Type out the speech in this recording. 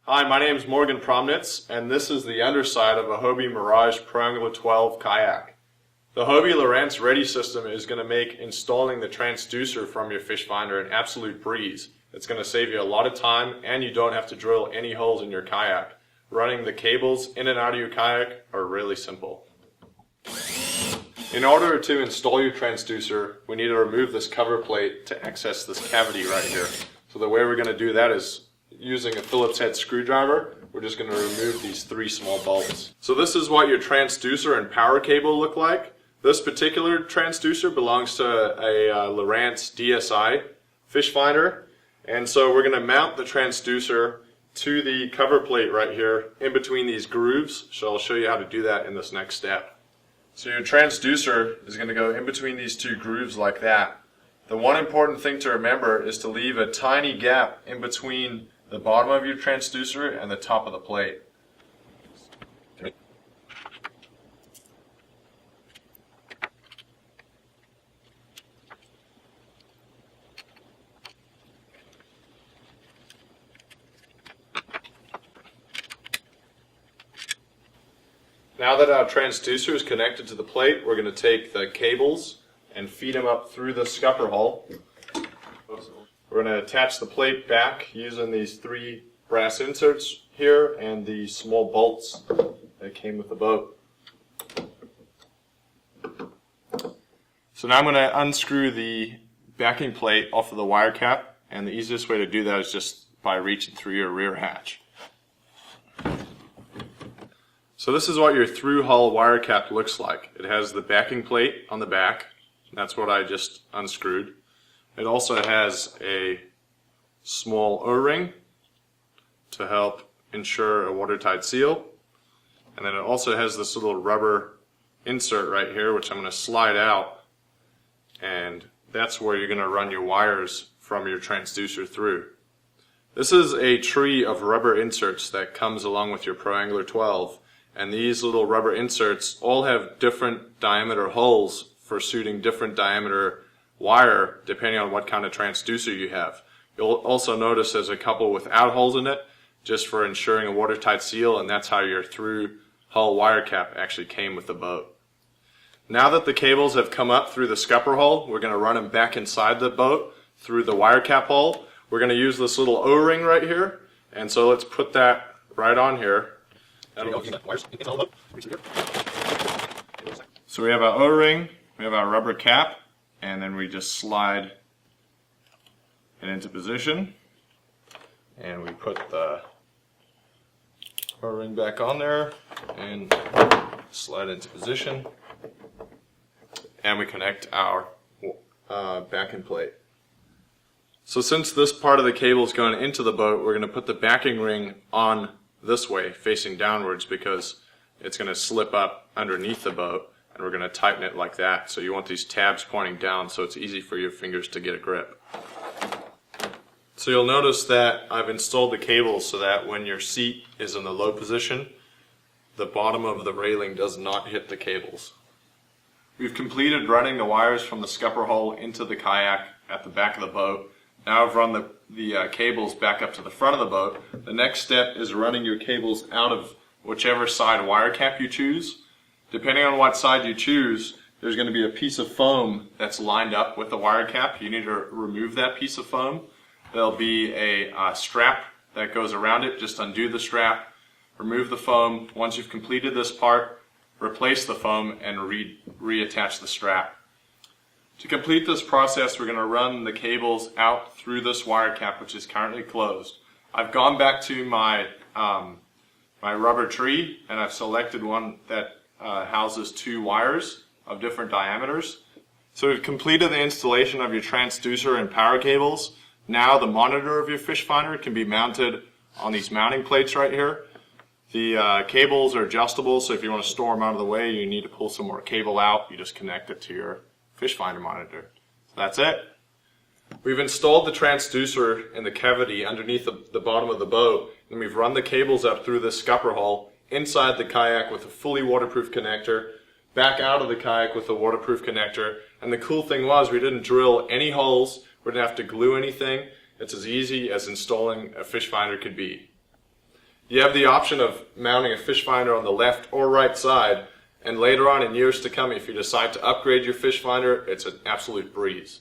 Hi, my name is Morgan Promnitz, and this is the underside of a Hobie Mirage Pro Angler 12 kayak. The Hobie Lowrance Ready system is going to make installing the transducer from your fish finder an absolute breeze. It's going to save you a lot of time, and you don't have to drill any holes in your kayak. Running the cables in and out of your kayak are really simple. In order to install your transducer, we need to remove this cover plate to access this cavity right here. So the way we're going to do that is using a Phillips head screwdriver. We're just going to remove these 3 small bolts. So this is what your transducer and power cable look like. This particular transducer belongs to a Lowrance DSI fish finder. And so we're going to mount the transducer to the cover plate right here in between these grooves. So I'll show you how to do that in this next step. So your transducer is going to go in between these 2 grooves like that. The one important thing to remember is to leave a tiny gap in between the bottom of your transducer and the top of the plate. Now that our transducer is connected to the plate, we're going to take the cables and feed them up through the scupper hole. We're going to attach the plate back using these 3 brass inserts here and the small bolts that came with the boat. So now I'm going to unscrew the backing plate off of the wire cap, and the easiest way to do that is just by reaching through your rear hatch. So this is what your through hull wire cap looks like. It has the backing plate on the back. That's what I just unscrewed. It also has a small O-ring to help ensure a watertight seal. And then it also has this little rubber insert right here, which I'm going to slide out. And that's where you're going to run your wires from your transducer through. This is a tree of rubber inserts that comes along with your Pro Angler 12. And these little rubber inserts all have different diameter holes for suiting different diameter wire depending on what kind of transducer you have. You'll also notice there's a couple without holes in it just for ensuring a watertight seal, and that's how your through hull wire cap actually came with the boat. Now that the cables have come up through the scupper hole, we're going to run them back inside the boat through the wire cap hole. We're going to use this little O-ring right here, and so let's put that right on here. So we have our O-ring, we have our rubber cap, and then we just slide it into position, and we put the O-ring back on there and slide into position, and we connect our backing plate. So since this part of the cable is going into the boat, we're going to put the backing ring on this way, facing downwards, because it's going to slip up underneath the boat, and we're going to tighten it like that. So you want these tabs pointing down so it's easy for your fingers to get a grip. So you'll notice that I've installed the cables so that when your seat is in the low position, the bottom of the railing does not hit the cables. We've completed running the wires from the scupper hole into the kayak at the back of the boat. Now I've run the cables back up to the front of the boat. The next step is running your cables out of whichever side wire cap you choose. Depending on what side you choose, there's going to be a piece of foam that's lined up with the wire cap. You need to remove that piece of foam. There'll be a strap that goes around it. Just undo the strap, remove the foam. Once you've completed this part, replace the foam and reattach the strap. To complete this process, we're going to run the cables out through this wire cap, which is currently closed. I've gone back to my my rubber tree, and I've selected one that houses 2 wires of different diameters. So we've completed the installation of your transducer and power cables. Now the monitor of your fish finder can be mounted on these mounting plates right here. The cables are adjustable, so if you want to store them out of the way, you need to pull some more cable out. You just connect it to your fish finder monitor. So that's it. We've installed the transducer in the cavity underneath the bottom of the boat, and we've run the cables up through this scupper hole inside the kayak with a fully waterproof connector, back out of the kayak with a waterproof connector, and the cool thing was we didn't drill any holes, we didn't have to glue anything. It's as easy as installing a fish finder could be. You have the option of mounting a fish finder on the left or right side, and later on in years to come, if you decide to upgrade your fish finder, it's an absolute breeze.